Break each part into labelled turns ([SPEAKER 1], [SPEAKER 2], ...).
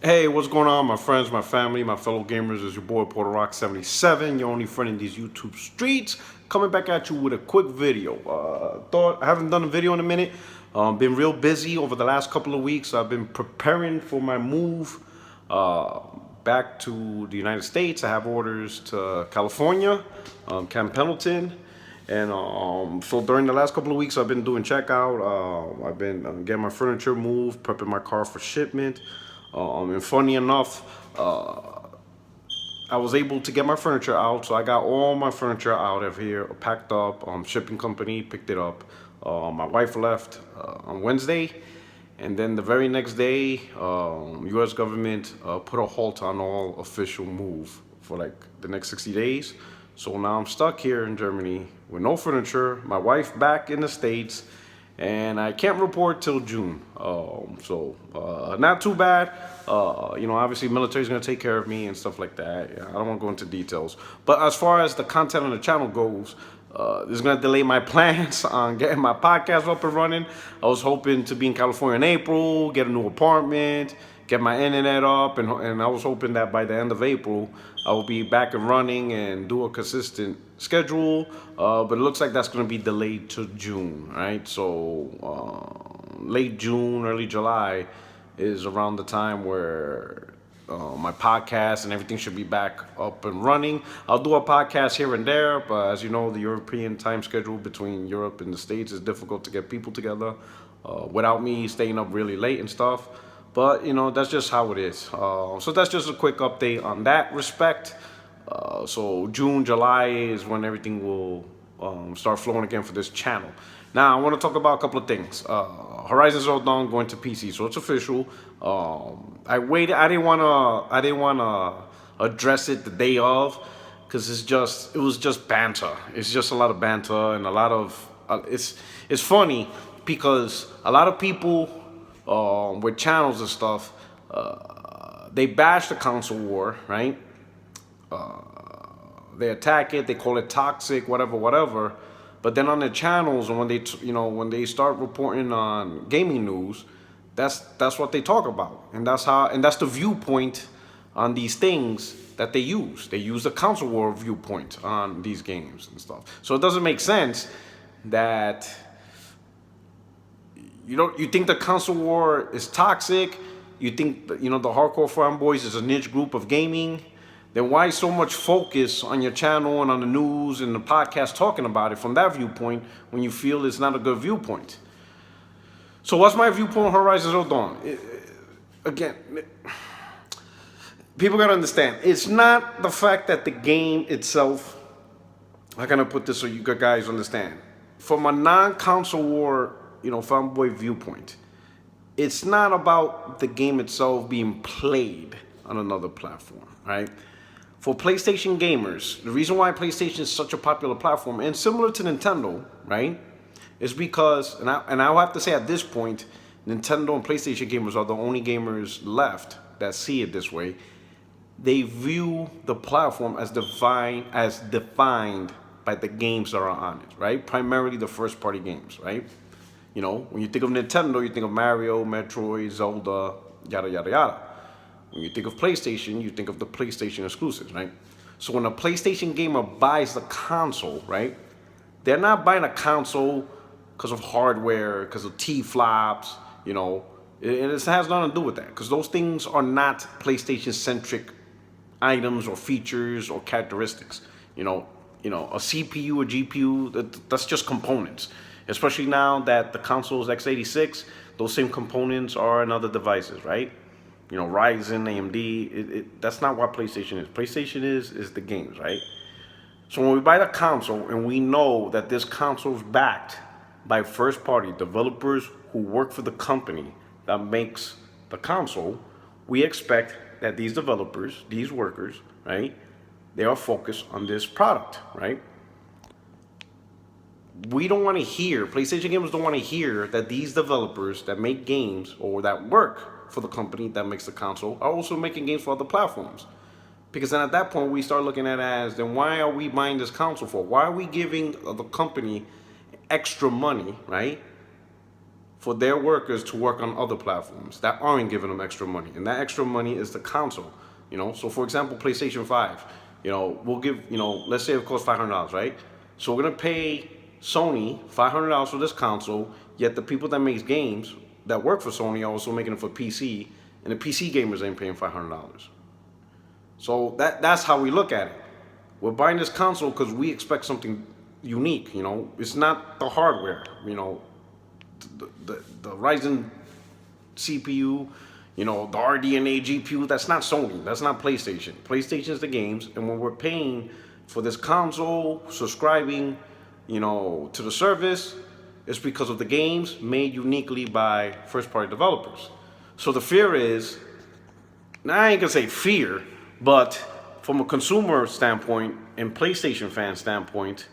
[SPEAKER 1] Hey, what's going on, my friends, my family, my fellow gamers? It's your boy Porter Rock 77, your only friend in these YouTube streets, coming back at you with a quick video. I haven't done a video in a minute. Been real busy over the last couple of weeks. I've been preparing for my move back to the United States. I have orders to California, Camp Pendleton. And so during the last couple of weeks, I've been doing checkout. I've been getting my furniture moved, prepping my car for shipment. And funny enough, I was able to get my furniture out, so I got all my furniture out of here, packed up. Shipping company picked it up. My wife left on Wednesday, and then the very next day, U.S. government put a halt on all official move for like the next 60 days. So now I'm stuck here in Germany with no furniture. My wife back in the States. And I can't report till June, so not too bad. Obviously military's gonna take care of me and stuff like that. Yeah, I don't want to go into details. But as far as the content on the channel goes, this is gonna delay my plans on getting my podcast up and running. I was hoping to be in California in April, get a new apartment, get my internet up, and I was hoping that by the end of April, I will be back and running and do a consistent schedule. But it looks like that's going to be delayed to June, right? So late June, early July is around the time where my podcast and everything should be back up and running. I'll do a podcast here and there, but as you know, the European time schedule between Europe and the States is difficult to get people together without me staying up really late and stuff. But, that's just how it is. So that's just a quick update on that respect. So June, July is when everything will start flowing again for this channel. Now, I want to talk about a couple of things. Horizon Zero Dawn going to PC, so it's official. I waited. I didn't want to address it the day of, because it was just banter. It's just a lot of banter and a lot of. It's funny because a lot of people with channels and stuff, they bash the console war, right? They attack it, they call it toxic, whatever. But then on their channels, and when they start reporting on gaming news, that's what they talk about, and that's the viewpoint on these things that they use. They use the console war viewpoint on these games and stuff. So it doesn't make sense that. You think the console war is toxic? You think the hardcore fanboys is a niche group of gaming? Then why so much focus on your channel and on the news and the podcast talking about it from that viewpoint when you feel it's not a good viewpoint? So what's my viewpoint on Horizon Zero Dawn? Again, people gotta understand, it's not the fact that the game itself. How can I put this so you guys understand? From a non-console war fanboy viewpoint, it's not about the game itself being played on another platform, right? For PlayStation gamers, the reason why PlayStation is such a popular platform and similar to Nintendo, right, is because, and I'll have to say at this point, Nintendo and PlayStation gamers are the only gamers left that see it this way. They view the platform as defined by the games that are on it, right? Primarily the first-party games, right? When you think of Nintendo, you think of Mario, Metroid, Zelda, yada, yada, yada. When you think of PlayStation, you think of the PlayStation exclusives, right? So when a PlayStation gamer buys the console, right, they're not buying a console because of hardware, because of T-flops, it has nothing to do with that, because those things are not PlayStation-centric items or features or characteristics. A CPU or GPU, that's just components. Especially now that the console is x86, those same components are in other devices, right? Ryzen, AMD, that's not what PlayStation is. PlayStation is the games, right? So when we buy the console and we know that this console is backed by first-party developers who work for the company that makes the console, we expect that these developers, these workers, right, they are focused on this product, right? We don't want to hear, PlayStation gamers don't want to hear that these developers that make games or that work for the company that makes the console are also making games for other platforms. Because then at that point, we start looking at it as, then why are we buying this console for? Why are we giving the company extra money, right, for their workers to work on other platforms that aren't giving them extra money. And that extra money is the console. So for example, PlayStation 5, we'll give, let's say it costs $500, right? So we're gonna pay Sony $500 for this console, yet the people that make games that work for Sony are also making it for PC, and the PC gamers ain't paying $500. So that's how we look at it. We're buying this console because we expect something unique. It's not the hardware. The Ryzen CPU, the RDNA GPU. That's not Sony. That's not PlayStation. PlayStation's the games, and when we're paying for this console, subscribing, to the service, it's because of the games made uniquely by first-party developers. So the fear is, now I ain't gonna say fear, but from a consumer standpoint and PlayStation fan standpoint,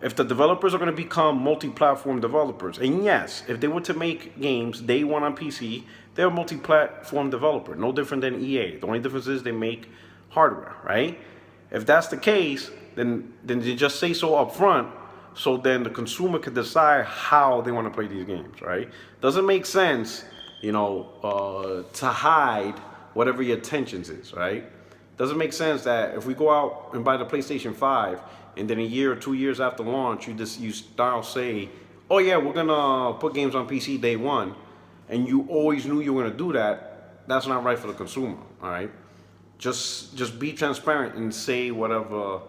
[SPEAKER 1] if the developers are going to become multi-platform developers, and yes, if they were to make games day one on PC, they're a multi-platform developer, no different than EA. The only difference is they make hardware, right? If that's the case, then they just say so up front, so then the consumer can decide how they want to play these games, right? Doesn't make sense, to hide whatever your intentions is, right? Doesn't make sense that if we go out and buy the PlayStation 5 and then a year or 2 years after launch, you start say, oh yeah, we're gonna put games on PC day one, and you always knew you were gonna do that. That's not right for the consumer, all right? Just be transparent and say whatever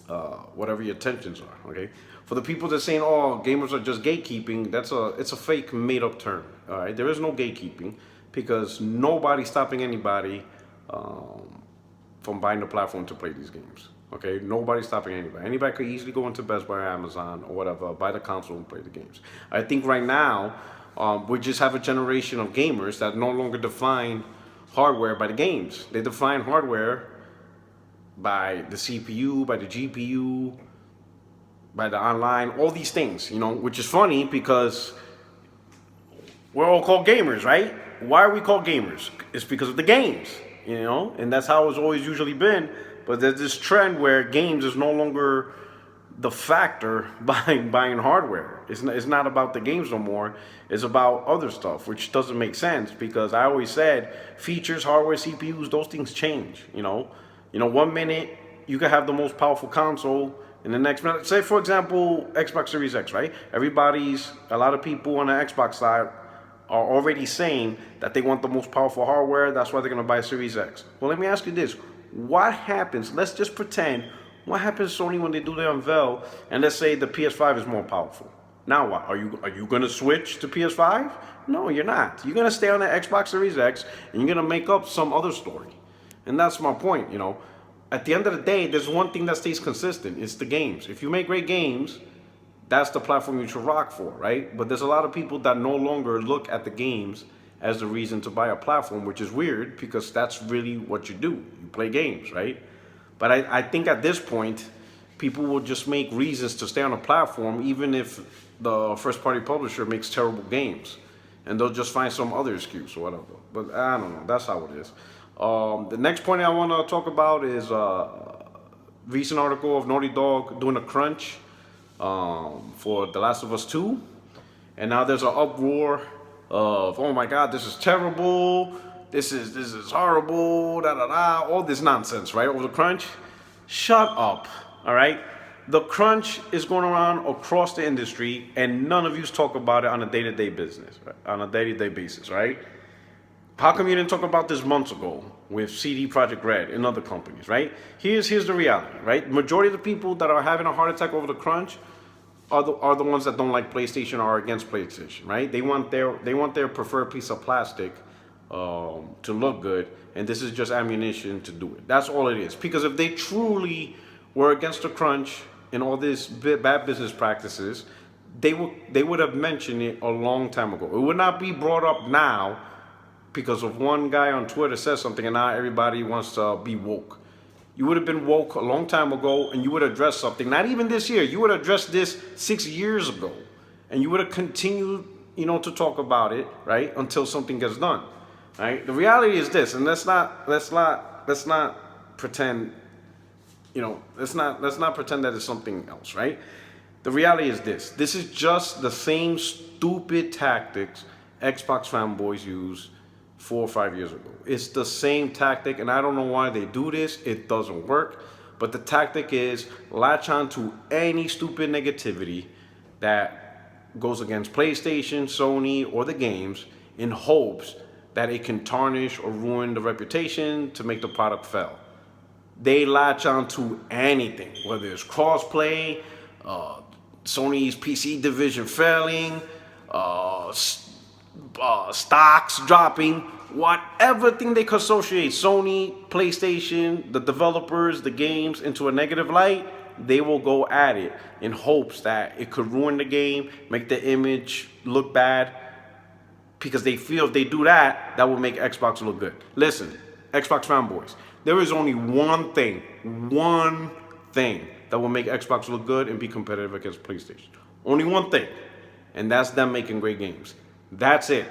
[SPEAKER 1] your intentions are, okay? For the people that saying, oh, gamers are just gatekeeping, it's a fake made up term, all right? There is no gatekeeping, because nobody's stopping anybody from buying the platform to play these games. Okay, nobody's stopping anybody. Anybody could easily go into Best Buy or Amazon or whatever, buy the console and play the games. I think right now we just have a generation of gamers that no longer define hardware by the games. They define hardware by the CPU, by the GPU, by the online, all these things. Which is funny because we're all called gamers, right? Why are we called gamers? It's because of the games, and that's how it's always usually been. But there's this trend where games is no longer the factor buying hardware. It's not about the games no more. It's about other stuff, which doesn't make sense, because I always said features, hardware, CPUs, those things change. 1 minute you could have the most powerful console, and the next minute, say for example, Xbox Series X, right? A lot of people on the Xbox side are already saying that they want the most powerful hardware. That's why they're going to buy Series X. Well, let me ask you this. What happens? Let's just pretend. What happens, Sony, when they do their unveil, and let's say the PS5 is more powerful? Now what? Are you going to switch to PS5? No, you're not. You're going to stay on the Xbox Series X, and you're going to make up some other story. And that's my point, At the end of the day, there's one thing that stays consistent. It's the games. If you make great games, that's the platform you should rock for, right? But there's a lot of people that no longer look at the games as the reason to buy a platform, which is weird, because that's really what you do. You play games, right? But I think at this point, people will just make reasons to stay on a platform, even if the first-party publisher makes terrible games. And they'll just find some other excuse or whatever. But I don't know. That's how it is. The next point I want to talk about is a recent article of Naughty Dog doing a crunch for The Last of Us 2, and now there's an uproar of, oh my God, this is terrible, this is horrible, all this nonsense, right, over the crunch. Shut up, all right? The crunch is going around across the industry, and none of you talk about it on a day-to-day basis, right? How come you didn't talk about this months ago with CD Projekt Red and other companies, right? Here's the reality, right? Majority of the people that are having a heart attack over the crunch are the ones that don't like PlayStation or are against PlayStation, right? They want their preferred piece of plastic to look good, and this is just ammunition to do it. That's all it is. Because if they truly were against the crunch and all these bad business practices, they would have mentioned it a long time ago. It would not be brought up now because of one guy on Twitter says something and now everybody wants to be woke. You would have been woke a long time ago, and you would have addressed something. Not even this year. You would have addressed this 6 years ago, and you would have continued, to talk about it, right, until something gets done, right? The reality is this, and let's not pretend, let's not pretend that it's something else, right? The reality is this. This is just the same stupid tactics Xbox fanboys used 4 or 5 years ago. It's the same tactic, and I don't know why they do this. It doesn't work. But the tactic is latch on to any stupid negativity that goes against PlayStation, Sony, or the games in hopes that it can tarnish or ruin the reputation to make the product fail. They latch on to anything, whether it's crossplay, Sony's PC division failing, stocks dropping, whatever thing they could associate Sony, PlayStation, the developers, the games into a negative light, they will go at it in hopes that it could ruin the game, make the image look bad, because they feel if they do that, that will make Xbox look good. Listen, Xbox fanboys, there is only one thing that will make Xbox look good and be competitive against PlayStation. Only one thing, and that's them making great games. That's it.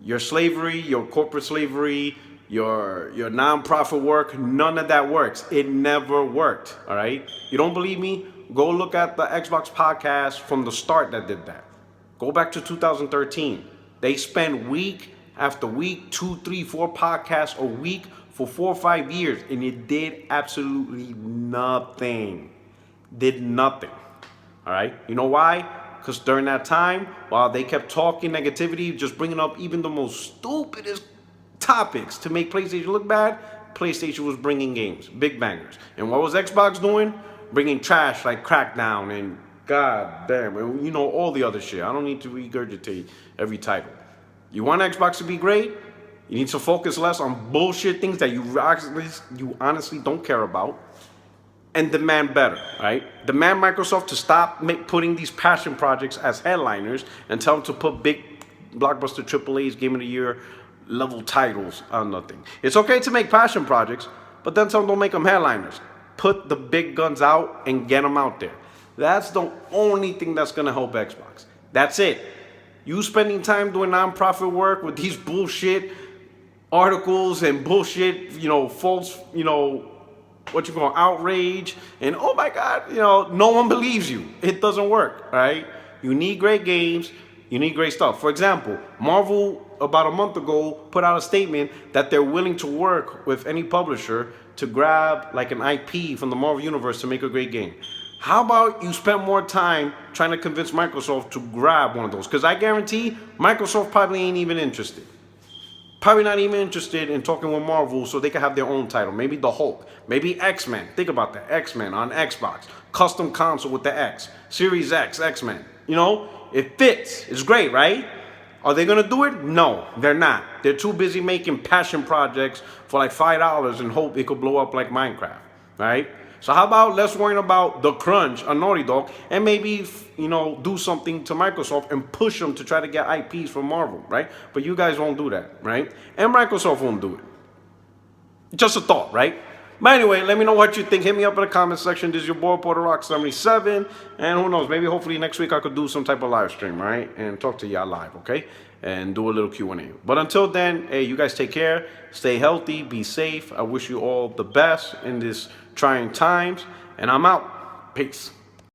[SPEAKER 1] Your slavery, your corporate slavery, your non-profit work, none of that works. It never worked, all right? You don't believe me? Go look at the Xbox podcast from the start that did that. Go back to 2013. They spent week after week, 2, 3, 4 podcasts a week for 4 or 5 years, and it did absolutely nothing. Did nothing, all right? You know why? Because during that time, while they kept talking negativity, just bringing up even the most stupidest topics to make PlayStation look bad, PlayStation was bringing games, big bangers. And what was Xbox doing? Bringing trash like Crackdown and God damn, and you know, all the other shit. I don't need to regurgitate every title. You want Xbox to be great? You need to focus less on bullshit things that you honestly don't care about, and demand better, right? Demand Microsoft to stop putting these passion projects as headliners and tell them to put big blockbuster AAA's Game of the Year level titles on nothing. It's okay to make passion projects, but then tell them don't make them headliners. Put the big guns out and get them out there. That's the only thing that's gonna help Xbox. That's it. You spending time doing non-profit work with these bullshit articles and bullshit, false, what you call outrage, and oh my God, no one believes you. It doesn't work, right? You need great games. You need great stuff. For example, Marvel about a month ago put out a statement that they're willing to work with any publisher to grab like an IP from the Marvel universe to make a great game. How about you spend more time trying to convince Microsoft to grab one of those? Because I guarantee Microsoft probably ain't even interested. Probably not even interested in talking with Marvel so they can have their own title. Maybe the Hulk. Maybe X-Men. Think about that. X-Men on Xbox. Custom console with the X. Series X, X-Men. It fits. It's great, right? Are they going to do it? No, they're not. They're too busy making passion projects for like $5 and hope it could blow up like Minecraft, right? So how about let's worry about the crunch on Naughty Dog and maybe, do something to Microsoft and push them to try to get IPs from Marvel, right? But you guys won't do that, right? And Microsoft won't do it. Just a thought, right? But anyway, let me know what you think. Hit me up in the comment section. This is your boy, Porter Rock 77. And who knows, maybe hopefully next week I could do some type of live stream, right? And talk to y'all live, okay? And do a little Q&A. But until then, hey, you guys take care. Stay healthy. Be safe. I wish you all the best in this trying times. And I'm out. Peace.